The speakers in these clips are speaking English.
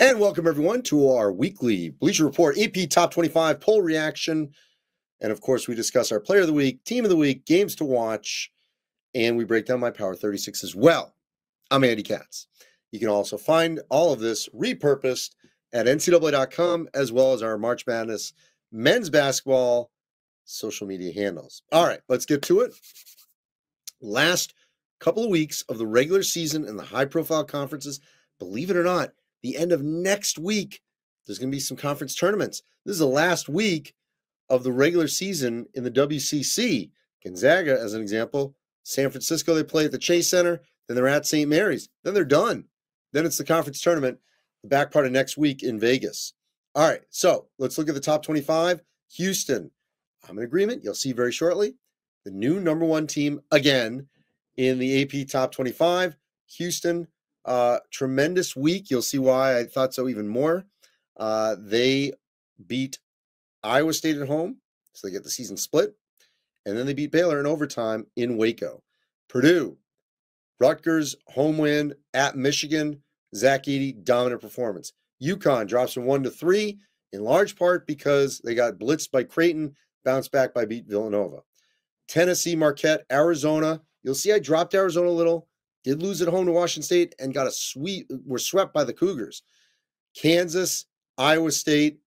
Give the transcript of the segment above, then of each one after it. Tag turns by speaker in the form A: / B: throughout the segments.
A: And welcome, everyone, to our weekly Bleacher Report AP Top 25 poll reaction. And, of course, we discuss our player of the week, team of the week, games to watch, and we break down my Power 36 as well. I'm Andy Katz. You can also find all of this repurposed at ncaa.com, as well as our March Madness men's basketball social media handles. All right, let's get to it. Last couple of weeks of the regular season and the high-profile conferences, believe it or not, the end of next week, there's going to be some conference tournaments. This is the last week of the regular season in the WCC. Gonzaga, as an example, San Francisco, they play at the Chase Center, then they're at St. Mary's, then they're done. Then it's the conference tournament, the back part of next week in Vegas. All right, so let's look at the top 25. Houston, I'm in agreement. You'll see very shortly. The new number one team again in the AP Top 25. Houston, tremendous week. You'll see why I thought so even more. They beat Iowa State at home, so they get the season split. And then they beat Baylor in overtime in Waco. Purdue, Rutgers, home win at Michigan. Zach Edey, dominant performance. UConn drops from 1 to 3, in large part because they got blitzed by Creighton, bounced back by beat Villanova. Tennessee, Marquette, Arizona. You'll see I dropped Arizona a little. Did lose at home to Washington State and got a sweep. Were swept by the Cougars. Kansas, Iowa State,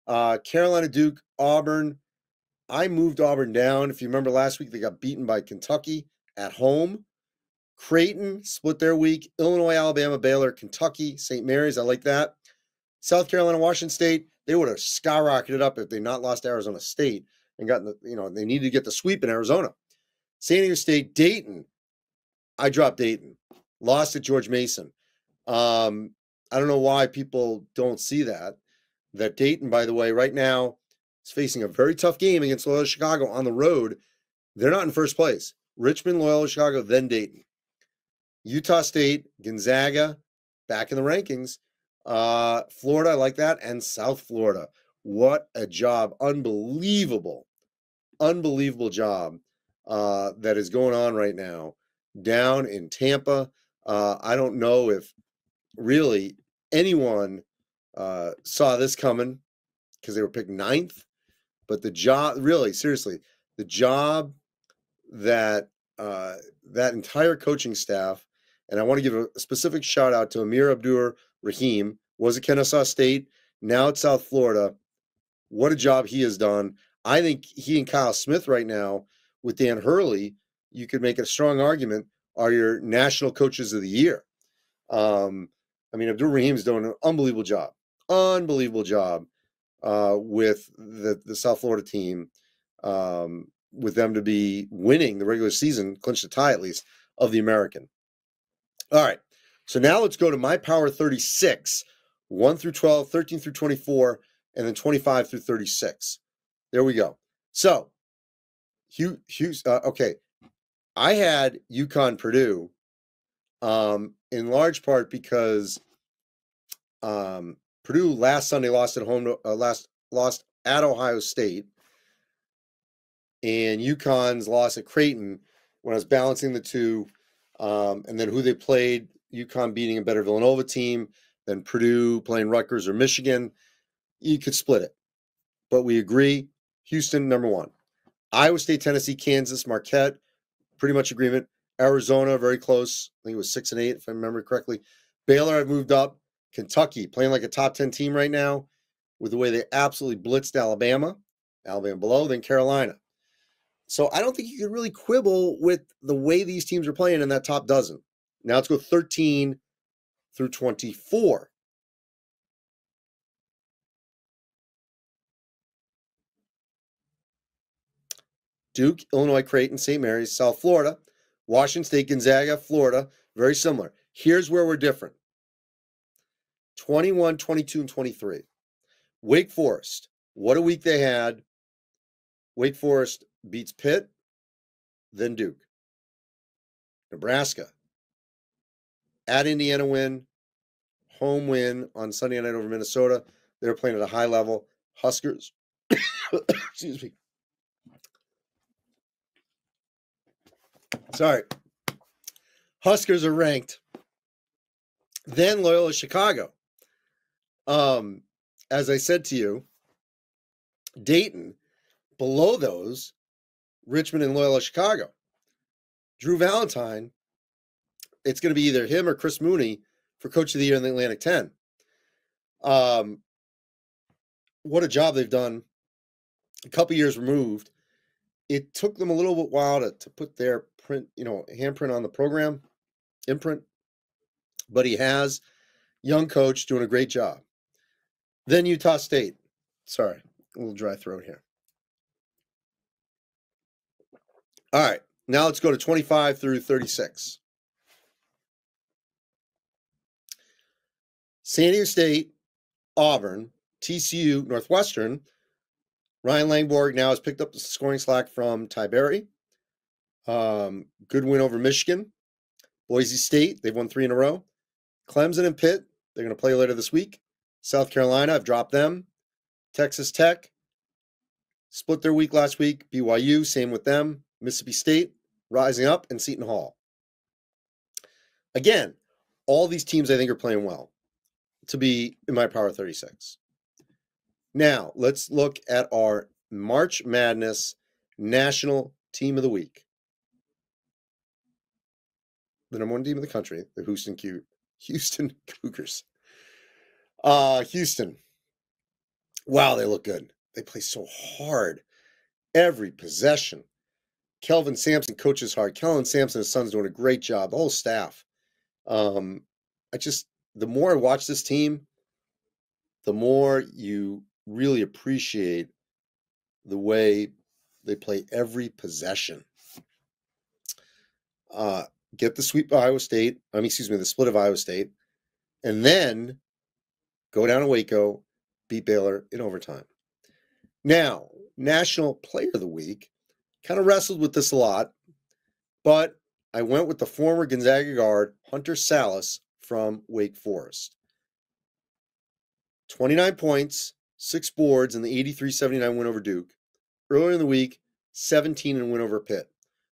A: Carolina, Duke, Auburn. I moved Auburn down. If you remember last week, they got beaten by Kentucky at home. Creighton split their week. Illinois, Alabama, Baylor, Kentucky, St. Mary's. I like that. South Carolina, Washington State. They would have skyrocketed up if they not lost Arizona State and gotten they needed to get the sweep in Arizona. San Diego State, Dayton. I dropped Dayton. Lost at George Mason. I don't know why people don't see that. That Dayton, by the way, right now is facing a very tough game against Loyola Chicago on the road. They're not in first place. Richmond, Loyola Chicago, then Dayton. Utah State, Gonzaga, back in the rankings. Florida, I like that. And South Florida. What a job. Unbelievable job that is going on right now down in Tampa. I don't know if really anyone saw this coming because they were picked 9th. But the job, really, seriously, the job that that entire coaching staff, and I want to give a specific shout out to Amir Abdur Rahim, was at Kennesaw State, now at South Florida. What a job he has done. I think he and Kyle Smith right now, with Dan Hurley, you could make a strong argument, are your national coaches of the year. Abdur Rahim's doing an unbelievable job with the South Florida team, with them to be winning the regular season, clinch the tie at least, of the American. All right, so now let's go to my Power 36, 1 through 12, 13 through 24, and then 25 through 36. There we go. So, okay, I had UConn Purdue, in large part because Purdue last Sunday lost at home, lost at Ohio State, and UConn's lost at Creighton. When I was balancing the two, and then who they played, UConn beating a better Villanova team than Purdue playing Rutgers or Michigan, you could split it. But we agree, Houston, number one. Iowa State, Tennessee, Kansas, Marquette, pretty much agreement. Arizona, very close. I think it was 6 and 8, if I remember correctly. Baylor, I've moved up. Kentucky, playing like a top 10 team right now with the way they absolutely blitzed Alabama. Alabama below, then Carolina. So I don't think you could really quibble with the way these teams are playing in that top dozen. Now let's go 13 through 24. Duke, Illinois, Creighton, St. Mary's, South Florida, Washington State, Gonzaga, Florida, very similar. Here's where we're different. 21, 22, and 23. Wake Forest, what a week they had. Wake Forest beats Pitt, then Duke. Nebraska, at Indiana win, home win on Sunday night over Minnesota. They're playing at a high level. Huskers, excuse me. Sorry. Huskers are ranked. Then Loyola Chicago. As I said to you, Dayton, below those, Richmond and Loyola Chicago. Drew Valentine, it's going to be either him or Chris Mooney for Coach of the Year in the Atlantic 10. What a job they've done. A couple years removed. It took them a little bit while to put their print, handprint on the program, imprint, but he has. Young coach doing a great job. Then Utah State. Sorry, a little dry throat here. All right, now let's go to 25 through 36. San Diego State, Auburn, TCU, Northwestern. Ryan Langborg now has picked up the scoring slack from Ty Berry. Good win over Michigan. Boise State, they've won 3 in a row. Clemson and Pitt, they're going to play later this week. South Carolina, I've dropped them. Texas Tech, split their week last week. BYU, same with them. Mississippi State, rising up, and Seton Hall. Again, all these teams I think are playing well to be in my Power 36. Now, let's look at our March Madness National Team of the Week. The number 1 team in the country, the Houston Cougars. Houston. Wow, they look good. They play so hard. Every possession. Kelvin Sampson coaches hard. Kelvin Sampson and his son's doing a great job. The whole staff. The more I watch this team, the more you really appreciate the way they play every possession. Get the sweep of Iowa State. The split of Iowa State. And then go down to Waco, beat Baylor in overtime. Now, National Player of the Week. Kind of wrestled with this a lot, but I went with the former Gonzaga guard, Hunter Salas from Wake Forest. 29 points, 6 boards in the 83-79 win over Duke. Earlier in the week, 17 in win over Pitt.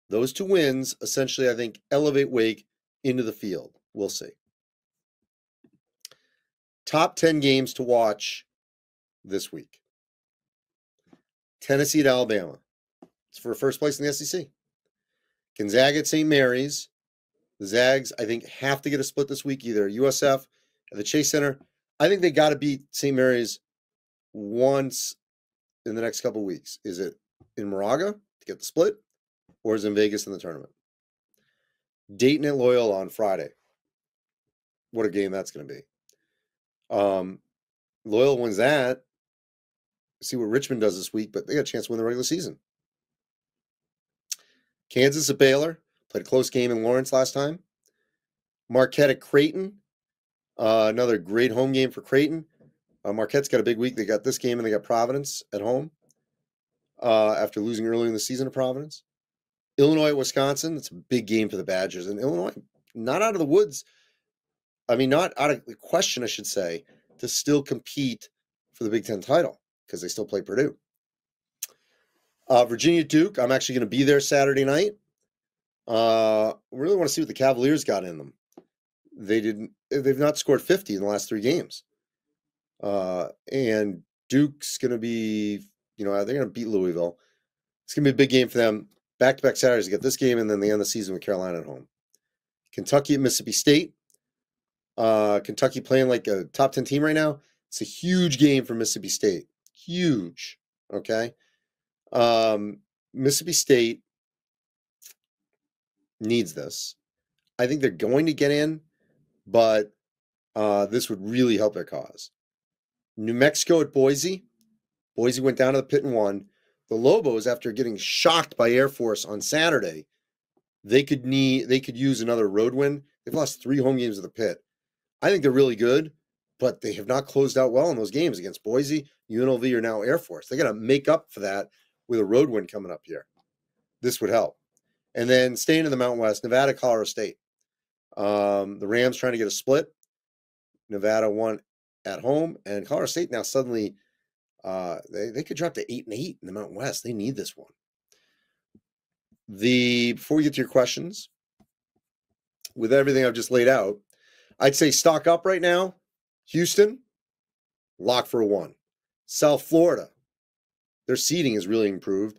A: Those 2 wins, essentially, I think, elevate Wake into the field. We'll see. Top 10 games to watch this week. Tennessee at Alabama. It's for first place in the SEC. Gonzaga at St. Mary's. The Zags, I think, have to get a split this week, either USF or the Chase Center. I think they got to beat St. Mary's once in the next couple of weeks. Is it in Moraga to get the split, or is it in Vegas in the tournament? Dayton at Loyola on Friday. What a game that's going to be. Loyola wins that. See what Richmond does this week, but they got a chance to win the regular season. Kansas at Baylor. Played a close game in Lawrence last time. Marquette at Creighton. Another great home game for Creighton. Marquette's got a big week. They got this game and they got Providence at home after losing early in the season to Providence. Illinois at Wisconsin. It's a big game for the Badgers. And Illinois, not out of the woods. Not out of the question, I should say, to still compete for the Big Ten title because they still play Purdue. Virginia Duke, I'm actually going to be there Saturday night. Really want to see what the Cavaliers got in them. They've not scored 50 in the last 3 games. And Duke's going to be, they're going to beat Louisville. It's going to be a big game for them. Back-to-back Saturdays, they get this game, and then they end the season with Carolina at home. Kentucky at Mississippi State. Kentucky playing like a top 10 team right now. It's a huge game for Mississippi State. Huge. Okay. Mississippi State needs this. I think they're going to get in, but this would really help their cause. New Mexico at Boise. Boise went down to the pit and won. The Lobos, after getting shocked by Air Force on Saturday, they could use another road win. They've lost 3 home games at the pit. I think they're really good, but they have not closed out well in those games against Boise, UNLV, or now Air Force. They got to make up for that with a road win coming up here. This would help. And then staying in the Mountain West, Nevada, Colorado State. The Rams trying to get a split. Nevada won at home, and Colorado State now suddenly they could drop to 8-8 in the Mountain West. They need this one. Before we get to your questions, with everything I've just laid out, I'd say stock up right now. Houston, lock for a 1. South Florida, their seeding is really improved,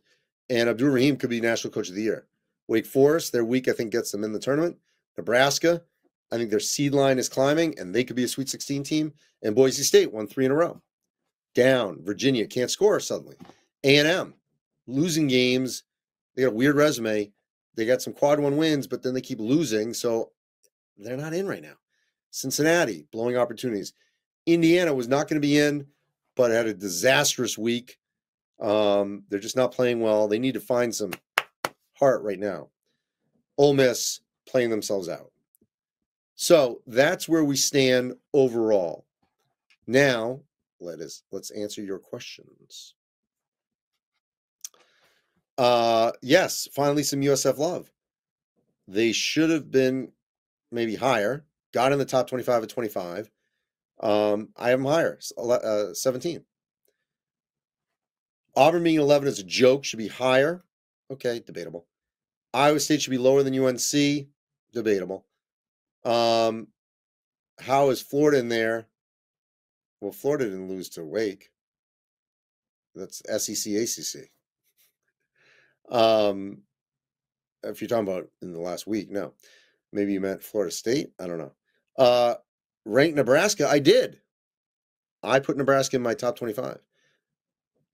A: and Abdul Rahim could be National Coach of the Year. Wake Forest, their week, I think, gets them in the tournament. Nebraska, I think their seed line is climbing, and they could be a Sweet 16 team. And Boise State won 3 in a row. Down, Virginia can't score suddenly. A&M, losing games. They got a weird resume. They got some quad 1 wins, but then they keep losing, so they're not in right now. Cincinnati, blowing opportunities. Indiana was not going to be in, but had a disastrous week. They're just not playing well. They need to find some heart right now. Ole Miss playing themselves out. So that's where we stand overall. Now, let's answer your questions. Yes, finally some USF love. They should have been maybe higher. Got in the top 25 at 25. I have them higher, 17. Auburn being 11 is a joke, should be higher. Okay, debatable. Iowa State should be lower than UNC. Debatable. How is Florida in there? Well, Florida didn't lose to Wake. That's SEC, ACC. If you're talking about in the last week, no. Maybe you meant Florida State. I don't know. Ranked Nebraska, I did. I put Nebraska in my top 25.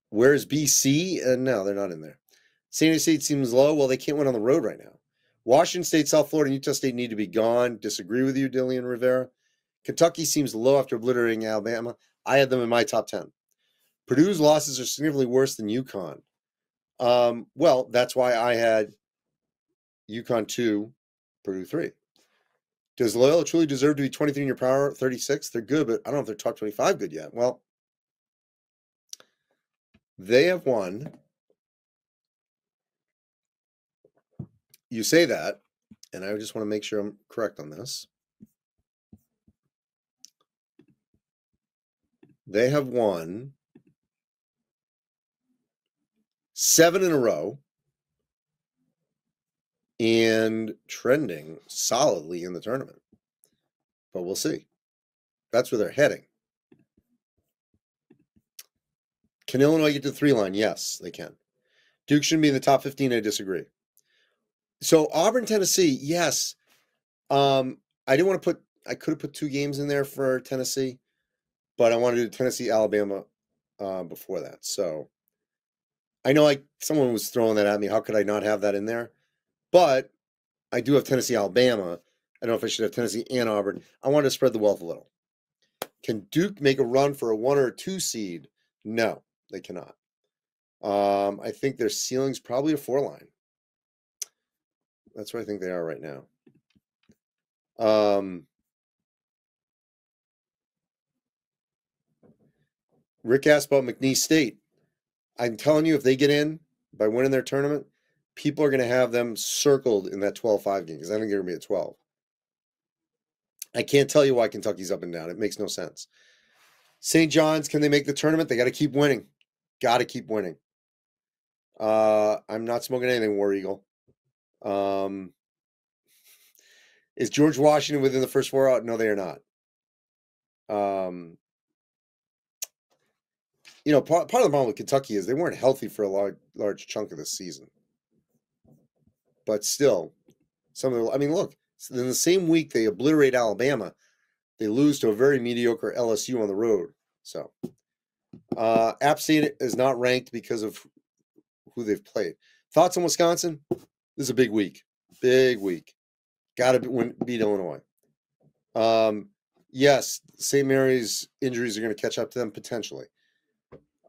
A: Where's BC? No, they're not in there. San Diego State seems low. Well, they can't win on the road right now. Washington State, South Florida, and Utah State need to be gone. Disagree with you, Dillian Rivera. Kentucky seems low after obliterating Alabama. I had them in my top 10. Purdue's losses are significantly worse than UConn. Well, that's why I had UConn 2, Purdue 3. Does Loyola truly deserve to be 23 in your power, 36? They're good, but I don't know if they're top 25 good yet. Well, they have won. You say that, and I just want to make sure I'm correct on this. They have won 7 in a row and trending solidly in the tournament. But we'll see. That's where they're heading. Can Illinois get to the 3 line? Yes, they can. Duke shouldn't be in the top 15. I disagree. So Auburn, Tennessee, yes. I didn't want to I could have put 2 games in there for Tennessee, but I wanted to do Tennessee, Alabama before that. So I know someone was throwing that at me. How could I not have that in there? But I do have Tennessee, Alabama. I don't know if I should have Tennessee and Auburn. I wanted to spread the wealth a little. Can Duke make a run for a 1 or a 2 seed? No, they cannot. I think their ceiling's probably a 4 line. That's where I think they are right now. Rick asked about McNeese State. I'm telling you, if they get in by winning their tournament, people are going to have them circled in that 12-5 game because I think they're going to be at 12. I can't tell you why Kentucky's up and down. It makes no sense. St. John's, can they make the tournament? They got to keep winning. Got to keep winning. I'm not smoking anything, War Eagle. Is George Washington within the first 4 out? No, they are not. Part of the problem with Kentucky is they weren't healthy for a large chunk of the season. But still, look, in the same week they obliterate Alabama, they lose to a very mediocre LSU on the road. So, App State is not ranked because of who they've played. Thoughts on Wisconsin? This is a big week. Big week. Got to beat Illinois. Yes, St. Mary's injuries are going to catch up to them potentially.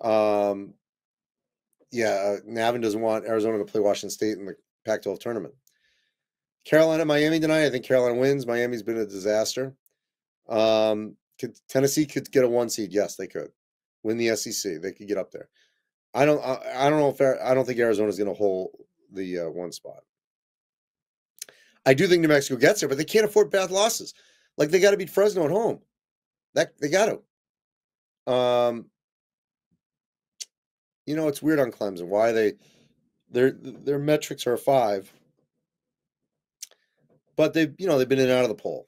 A: Navin doesn't want Arizona to play Washington State in the Pac-12 tournament. Carolina, Miami tonight. I think Carolina wins. Miami's been a disaster. Tennessee could get a 1 seed. Yes, they could win the SEC. They could get up there. I don't think Arizona's going to hold the 1 spot. I do think New Mexico gets there, but they can't afford bad losses. Like they got to beat Fresno at home. They got to. It's weird on Clemson why their metrics are a 5, but they've been in and out of the poll.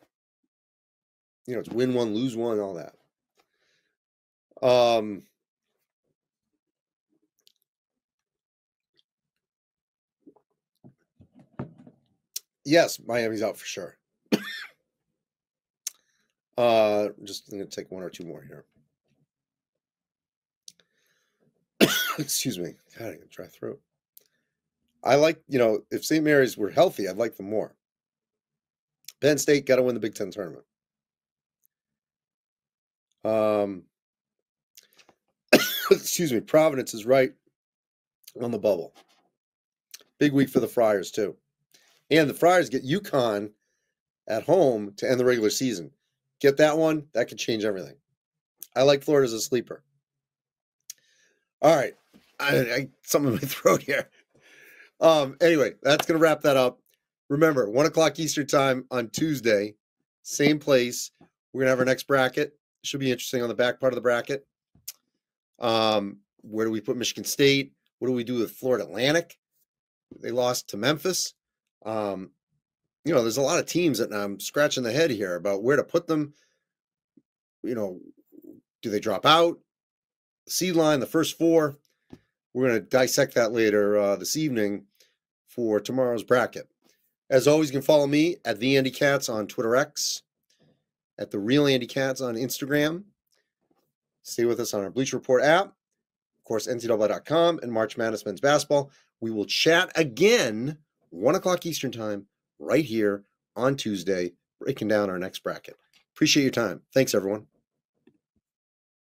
A: It's win 1, lose 1, all that. Yes, Miami's out for sure. Just going to take one or two more here. Excuse me. God, I got a dry throat. I like, if St. Mary's were healthy, I'd like them more. Penn State got to win the Big Ten tournament. Excuse me. Providence is right on the bubble. Big week for the Friars, too. And the Friars get UConn at home to end the regular season. Get that one. That could change everything. I like Florida as a sleeper. All right. I something in my throat here. Anyway, that's going to wrap that up. Remember, 1 o'clock Eastern time on Tuesday, same place. We're going to have our next bracket. Should be interesting on the back part of the bracket. Where do we put Michigan State? What do we do with Florida Atlantic? They lost to Memphis. There's a lot of teams that I'm scratching the head here about where to put them. Do they drop out? Seed line, the first four. We're going to dissect that later this evening for tomorrow's bracket. As always, you can follow me at the Andy Katz on Twitter X, at the Real Andy Katz on Instagram. Stay with us on our Bleacher Report app, of course, NCAA.com and March Madness Men's Basketball. We will chat again 1 o'clock Eastern time right here on Tuesday, breaking down our next bracket. Appreciate your time. Thanks, everyone.